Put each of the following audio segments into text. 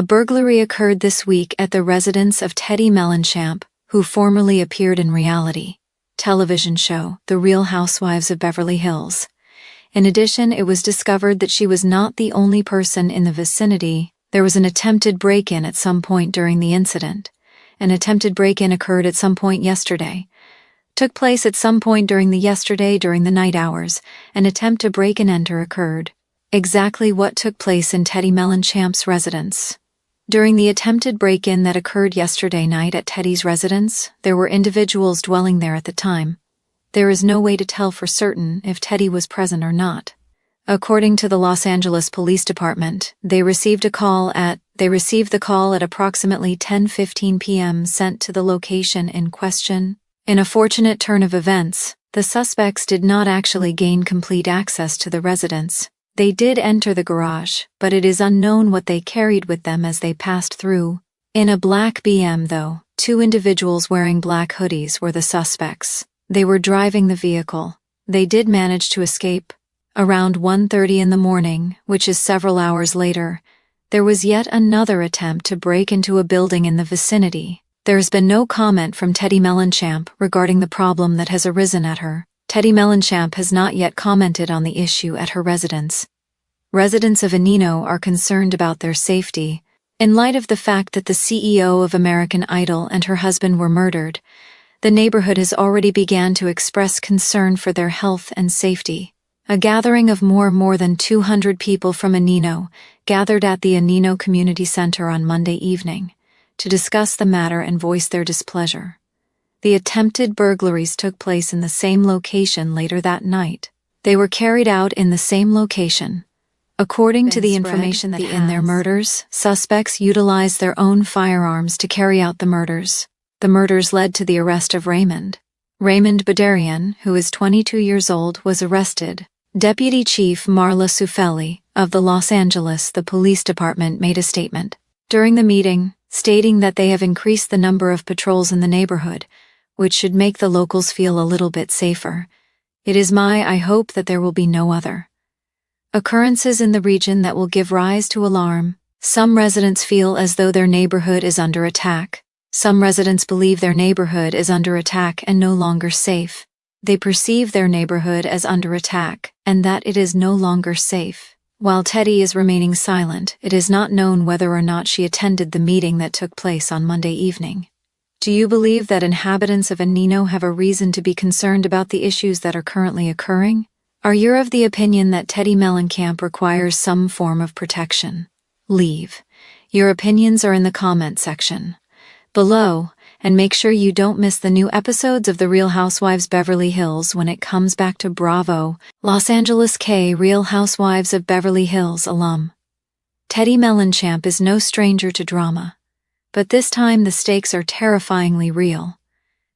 A burglary occurred this week at the residence of Teddi Mellencamp, who formerly appeared in reality television show The Real Housewives of Beverly Hills. In addition, it was discovered that she was not the only person in the vicinity. There was an attempted break-in at some point during the incident. An attempted break-in occurred at some point yesterday. Took place at some point during the night hours. An attempt to break and enter occurred. Exactly what took place in Teddi Mellencamp's residence? During the attempted break-in that occurred yesterday night at Teddi's residence, there were individuals dwelling there at the time. There is no way to tell for certain if Teddi was present or not. According to the Los Angeles Police Department, they received the call at approximately 10:15 p.m. sent to the location in question. In a fortunate turn of events, the suspects did not actually gain complete access to the residence. They did enter the garage, but it is unknown what they carried with them as they passed through. In a black BM though, two individuals wearing black hoodies were the suspects. They were driving the vehicle. They did manage to escape. Around 1:30 in the morning, which is several hours later, there was yet another attempt to break into a building in the vicinity. There has been no comment from Teddi Mellencamp regarding the problem that has arisen at her. Teddi Mellencamp has not yet commented on the issue at her residence. Residents of Enino are concerned about their safety. In light of the fact that the CEO of American Idol and her husband were murdered, the neighborhood has already begun to express concern for their health and safety. A gathering of more than 200 people from Enino gathered at the Enino Community Center on Monday evening to discuss the matter and voice their displeasure. The attempted burglaries took place in the same location later that night. They were carried out in the same location. According to the information that in their murders, suspects utilized their own firearms to carry out the murders. The murders led to the arrest of Raymond Badarian, who is 22 years old, was arrested. Deputy Chief Marla Sufeli of the Los Angeles the Police Department made a statement during the meeting, stating that they have increased the number of patrols in the neighborhood, which should make the locals feel a little bit safer. It is I hope that there will be no other occurrences in the region that will give rise to alarm. Some residents feel as though their neighborhood is under attack. Some residents believe their neighborhood is under attack and no longer safe. They perceive their neighborhood as under attack and that it is no longer safe. While Teddi is remaining silent, it is not known whether or not she attended the meeting that took place on Monday evening. Do you believe that inhabitants of Enino have a reason to be concerned about the issues that are currently occurring? Are you of the opinion that Teddi Mellencamp requires some form of protection? Leave your opinions are in the comment section below, and make sure you don't miss the new episodes of The Real Housewives Beverly Hills when it comes back to Bravo. Los Angeles Real Housewives of Beverly Hills alum Teddi Mellencamp is no stranger to drama. But this time the stakes are terrifyingly real.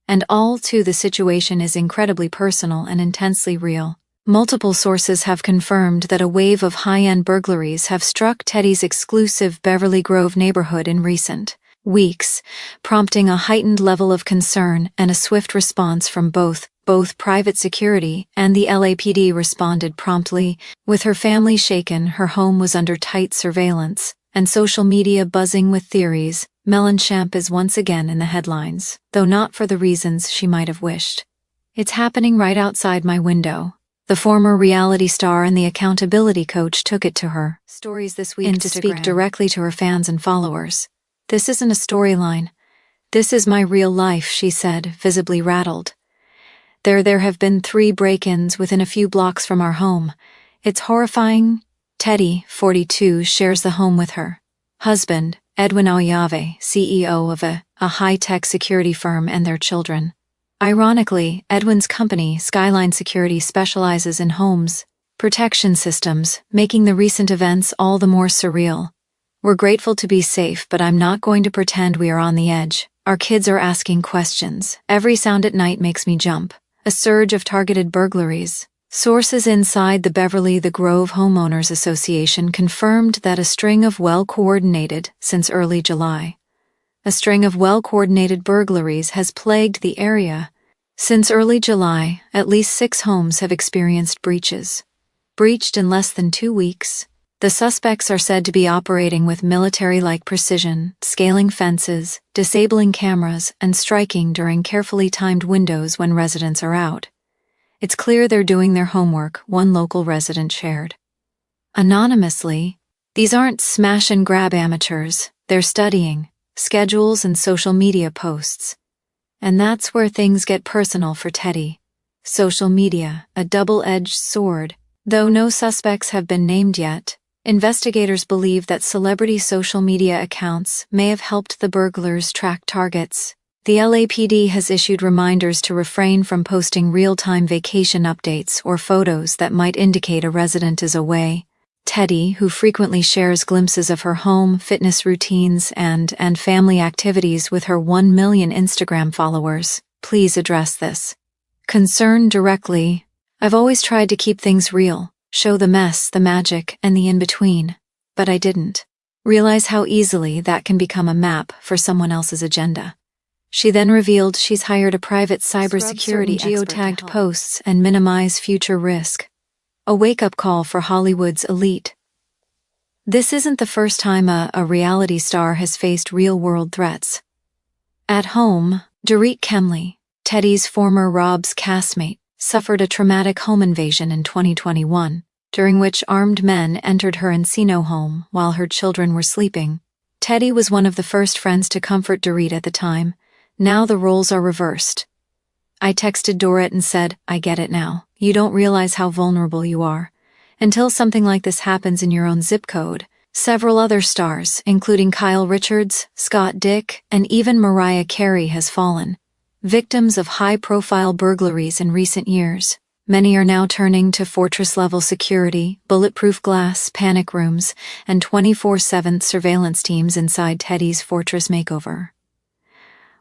And all too the situation is incredibly personal and intensely real. Multiple sources have confirmed that a wave of high-end burglaries have struck Teddi's exclusive Beverly Grove neighborhood in recent weeks, prompting a heightened level of concern and a swift response from both private security and the LAPD responded promptly. With her family shaken, her home was under tight surveillance, and social media buzzing with theories, Mellencamp is once again in the headlines, though not for the reasons she might have wished. It's happening right outside my window. The former reality star and the accountability coach took it to her stories this week to speak directly to her fans and followers. This isn't a storyline. This is my real life, she said, visibly rattled. There have been 3 break-ins within a few blocks from our home. It's horrifying. Teddi, 42, shares the home with her husband, Edwin Ayave, CEO of a high-tech security firm, and their children. Ironically, Edwin's company, Skyline Security, specializes in homes protection systems, making the recent events all the more surreal. We're grateful to be safe, but I'm not going to pretend we are on the edge. Our kids are asking questions. Every sound at night makes me jump. A surge of targeted burglaries. Sources inside the Beverly the Grove Homeowners Association confirmed that a string of well-coordinated since early July. A string of well-coordinated burglaries has plagued the area. Since early July, at least 6 homes have experienced breaches. Breached in less than 2 weeks. The suspects are said to be operating with military-like precision, scaling fences, disabling cameras, and striking during carefully timed windows when residents are out. It's clear they're doing their homework, one local resident shared. Anonymously, these aren't smash-and-grab amateurs, they're studying schedules and social media posts. And that's where things get personal for Teddi. Social media, a double-edged sword. Though no suspects have been named yet, investigators believe that celebrity social media accounts may have helped the burglars track targets. The LAPD has issued reminders to refrain from posting real-time vacation updates or photos that might indicate a resident is away. Teddi, who frequently shares glimpses of her home, fitness routines, and family activities with her 1 million Instagram followers, please address this concern directly. I've always tried to keep things real, show the mess, the magic, and the in-between, but I didn't realize how easily that can become a map for someone else's agenda. She then revealed she's hired a private cybersecurity geotagged posts and minimize future risk. A wake-up call for Hollywood's elite. This isn't the first time a reality star has faced real-world threats. At home, Dorit Kemsley, Teddi's former Rob's castmate, suffered a traumatic home invasion in 2021, during which armed men entered her Encino home while her children were sleeping. Teddi was one of the first friends to comfort Dorit at the time. Now the roles are reversed. I texted Dorit and said, "I get it now. You don't realize how vulnerable you are. Until something like this happens in your own zip code." Several other stars, including Kyle Richards, Scott Dick, and even Mariah Carey, has fallen victims of high-profile burglaries in recent years. Many are now turning to fortress-level security, bulletproof glass, panic rooms, and 24/7 surveillance teams inside Teddi's fortress makeover.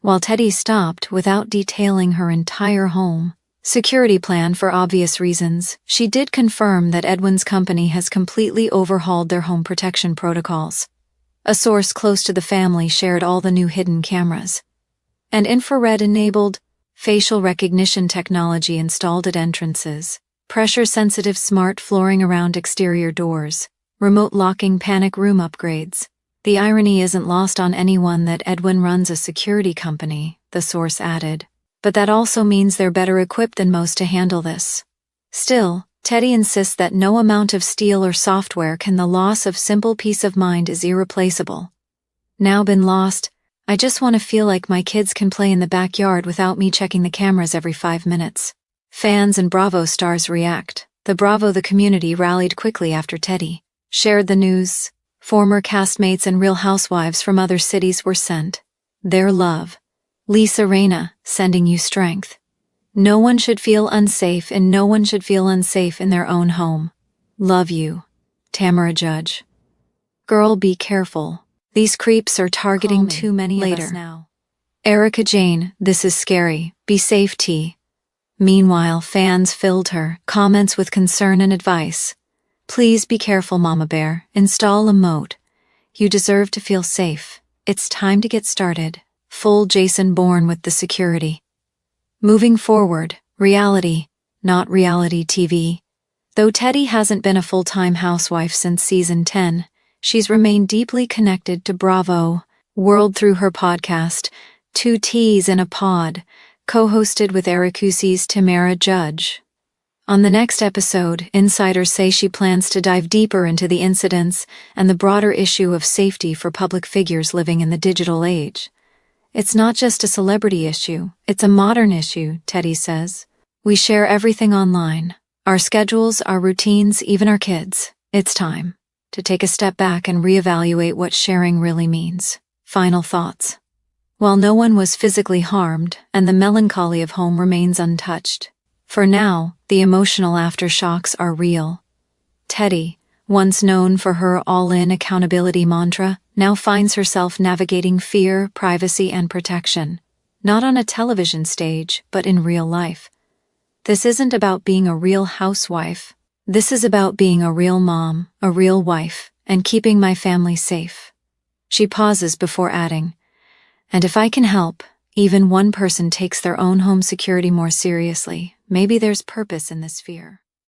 While Teddi stopped without detailing her entire home security plan for obvious reasons, she did confirm that Edwin's company has completely overhauled their home protection protocols. A source close to the family shared all the new hidden cameras and infrared-enabled facial recognition technology installed at entrances, pressure-sensitive smart flooring around exterior doors, remote locking panic room upgrades. The irony isn't lost on anyone that Edwin runs a security company, the source added, but that also means they're better equipped than most to handle this. Still, Teddi insists that no amount of steel or software can. The loss of simple peace of mind is irreplaceable. Now been lost, I just want to feel like my kids can play in the backyard without me checking the cameras every 5 minutes. Fans and Bravo stars react. The community rallied quickly after Teddi shared the news. Former castmates and Real Housewives from other cities were sent their love. Lisa Reyna, sending you strength. No one should feel unsafe, and no one should feel unsafe in their own home. Love you. Tamara Judge. Girl, be careful. These creeps are targeting too many of us now. Erica Jane, this is scary. Be safe, T. Meanwhile, fans filled her comments with concern and advice. Please be careful, Mama Bear. Install a moat. You deserve to feel safe. It's time to get started. Full Jason Bourne with the security. Moving forward, reality, not reality TV. Though Teddi hasn't been a full-time housewife since season 10, she's remained deeply connected to Bravo World through her podcast, 2 T's in a Pod, co-hosted with Ericusi's Tamara Judge. On the next episode, insiders say she plans to dive deeper into the incidents and the broader issue of safety for public figures living in the digital age. It's not just a celebrity issue, it's a modern issue, Teddi says. We share everything online. Our schedules, our routines, even our kids. It's time to take a step back and reevaluate what sharing really means. Final thoughts. While no one was physically harmed and the melancholy of home remains untouched, for now, the emotional aftershocks are real. Teddi, once known for her all-in accountability mantra, now finds herself navigating fear, privacy, and protection, not on a television stage, but in real life. This isn't about being a real housewife. This is about being a real mom, a real wife, and keeping my family safe. She pauses before adding, and if I can help, even one person takes their own home security more seriously, maybe there's purpose in this fear.